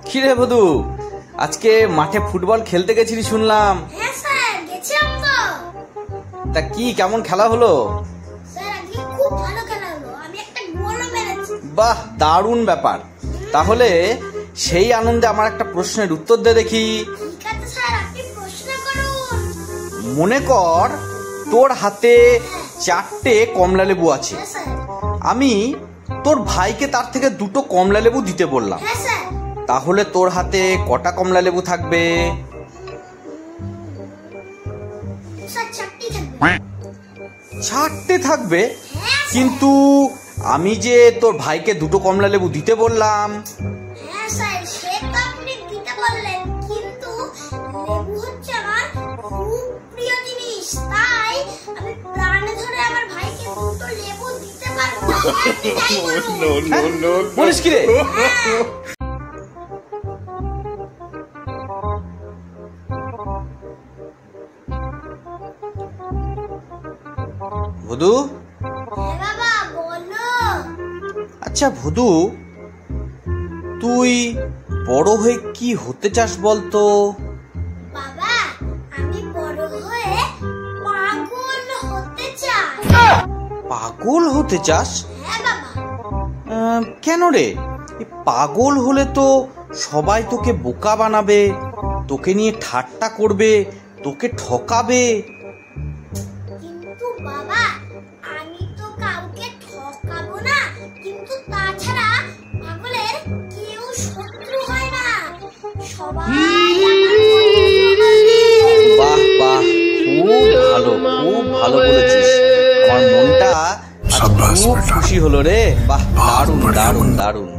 কি রে বধু, আজকে মাঠে ফুটবল খেলতে গেছিলি শুনলাম। হ্যাঁ স্যার, গেছিলাম তো। তা কি কেমন খেলা হলো? স্যার আজকে খুব ভালো খেলা হলো, আমি একটা গোলও মেরেছি। বাহ, দারুণ ব্যাপার। তাহলে সেই আনন্দে আমার একটা প্রশ্নের উত্তর দে দেখি। ঠিক আছে স্যার, আপনি প্রশ্ন করুন। মনে কর তোর হাতে 4টে কমলা লেবু আছে। হ্যাঁ স্যার। আমি তোর ভাইকে তার থেকে 2টো কমলা লেবু দিতে বললাম। হ্যাঁ স্যার। তাহলে তোর হাতে কটা কমলা লেবু থাকবে? স্যার 4টি থাকবে। 4টে থাকবে? হ্যাঁ কিন্তু আমি যে তোর ভাইকে 2টো কমলা লেবু দিতে বললাম। হ্যাঁ স্যার, সে তো আপনি দিতে বললেন, কিন্তু লেবু হচ্ছে আমার খুব প্রিয় জিনিস, তাই আমি প্রাণে ধরে আমার ভাইকে 2টো লেবু দিতে পারবো না। আপনি তাই বলুন। বলিস কি রে? ভদু, হ্যাঁ বাবা, বলো। আচ্ছা ভদু, তুই বড় হয়ে কি হতে চাস বলতো? বাবা, আমি বড় হয়ে পাগল হতে চাই। পাগল হতে চাস? হ্যাঁ বাবা। কেন রে? পাগল হলে তো সবাই তোকে বোকা বানাবে, তোকে নিয়ে ঠাট্টা করবে, তোকে ঠকাবে। কিন্তু বাবা, আমি তো কাউকে ঠকাবো না, কিন্তু তাছাড়া পাগলের কেউ শত্রু হয় না, সবাই আমার বন্ধু হবে। বাহ বাহ, খুব ভালো বলেছিস। আমার মনটা আজ খুব খুশি হলো রে। বাহ, দারুণ দারুণ দারুণ।